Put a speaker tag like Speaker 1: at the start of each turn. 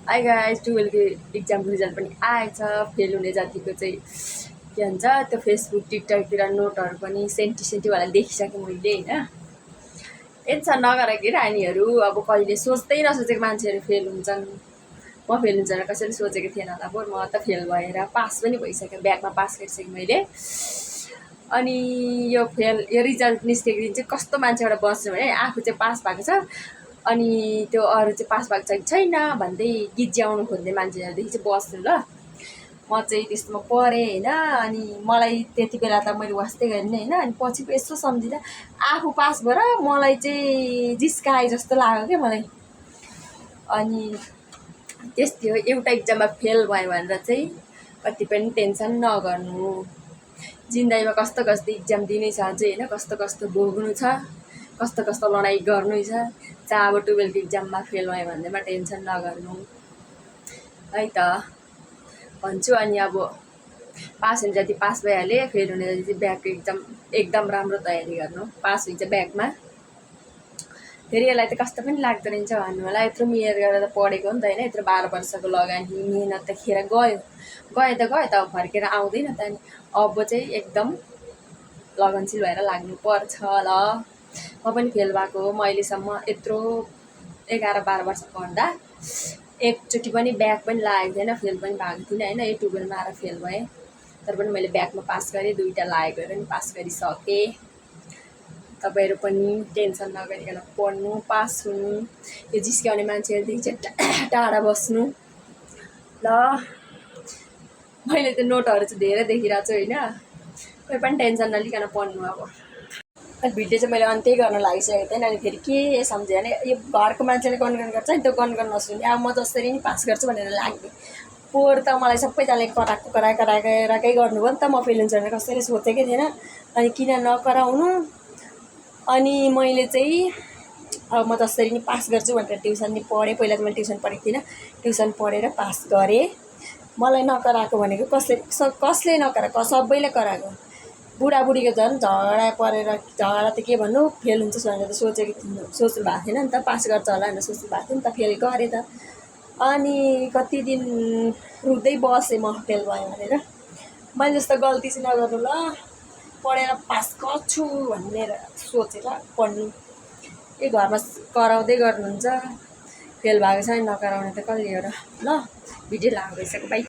Speaker 1: High guys, 12 को इक्जामको result पनि आएछ। फेल हुने जातिको चाहिँ के भन्छ त्यो फेसबुक टिकटकतिर नोटहरू पनि सेन्टीवाला देखिसकेँ मैले होइन। टेन्सन नगर कि रानीहरू, अब कहिले सोच्दै नसोचेको मान्छेहरू फेल हुन्छन्। म फेल हुन्छ भनेर कसैले सोचेको थिएन होला, बरु म त फेल भएर पास पनि भइसक्यो, ब्याकमा पास गरिसकेँ मैले। अनि यो रिजल्ट निस्केको दिन चाहिँ कस्तो मान्छेबाट बस्नु भने आफू चाहिँ पास भएको छ अनि त्यो अरू चाहिँ पास भएको छ कि छैन भन्दै गिज्याउनु खोज्ने मान्छेहरूदेखि चाहिँ बस्नु ल। म चाहिँ त्यस्तोमा परेँ होइन। अनि मलाई त्यति बेला त मैले वास्तै गरेँ होइन। अनि पछि यसो सम्झिँदा आफू पास भएर मलाई चाहिँ जिस्काए जस्तो लाग्यो क्या मलाई। अनि त्यस्तै हो, एउटा इक्जाममा फेल भयो भनेर चाहिँ कति पनि टेन्सन नगर्नु। जिन्दगीमा कस्तो कस्तो इक्जाम दिनै छ अझै होइन, कस्तो कस्तो भोग्नु छ, कस्तो कस्तो लडाइँ गर्नु छ। चाहिँ अब 12 को इक्जाममा फेल भयो भन्दैमा टेन्सन नगर्नु है त भन्छु। अनि अब पास हुने जति पास भइहाल्यो, फेल हुने जति चाहिँ ब्याकको इक्जाम एकदम राम्रो तयारी गर्नु, पास हुन्छ ब्याकमा। फेरि यसलाई त कस्तो पनि लाग्दो रहेछ भन्नु होला, यत्रो मिहिनेत गरेर त पढेको हो नि त होइन। यत्रो 12 वर्षको लगानी मिहिनेत त खेर गयो त अब फर्केर आउँदैन त। अनि अब चाहिँ एकदम लगनशील भएर लाग्नुपर्छ ल। म पनि फेल भएको हो, म अहिलेसम्म यत्रो 11-12 वर्ष पढ्दा एकचोटि पनि ब्याक पनि लागेको थिएन, फेल पनि भएको थिइनँ होइन। यो 12मा आएर फेल भएँ, तर पनि मैले ब्याकमा पास गरेँ, 2टा लागेको पनि पास गरिसकेँ। तपाईँहरू पनि टेन्सन नगरिकन पढ्नु, पास हुनु, यो जिस्क्याउने मान्छेहरूदेखि चाहिँ टाढा बस्नु ल। मैले त नोटहरू चाहिँ धेरै देखिरहेको छु होइन। कोही पनि टेन्सन नलिकन पढ्नु। अब अनि भिडियो चाहिँ मैले अन्त्यै गर्न लागिसकेको थिएँ। अनि फेरि के सम्झेँ भने यो घरको मान्छेले गनगन गर्छ नि, त्यो गनगन नसुने अब म जसरी नि पास गर्छु भनेर लाग्ने। पोहोर त मलाई सबैजनाले कराएकै गर्नुभयो नि त, म फेल हुन्छ भनेर कसैले सोचेकै थिएन। अनि किन नकराउनु। अनि मैले चाहिँ अब म जसरी नि पास गर्छु भनेर ट्युसन नि पढेँ। पहिला चाहिँ मैले ट्युसन पढेको थिइनँ, ट्युसन पढेर पास गरेँ। मलाई नकराएको भनेको कसले नकराएको, सबैले कराएको। बुढाबुढीको झन् झगडा त के भन्नु, फेल हुन्छ भनेर त सोच्नु भएको थिएन नि त, पास गर्छ होला भनेर सोच्नु भएको थियो नि त, फेल गरेँ त। अनि कति दिन रुँदै बसेँ म फेल भयो भनेर। मैले जस्तो गल्ती चाहिँ नगर्नु ल, पढेर पास गर्छु भनेर सोचेर पढ्नु। यो घरमा कराउँदै गर्नुहुन्छ, फेल भएको छ नि नकराउने त कसले हो र ल। भिडियो लामो भइसक्यो, बाइ।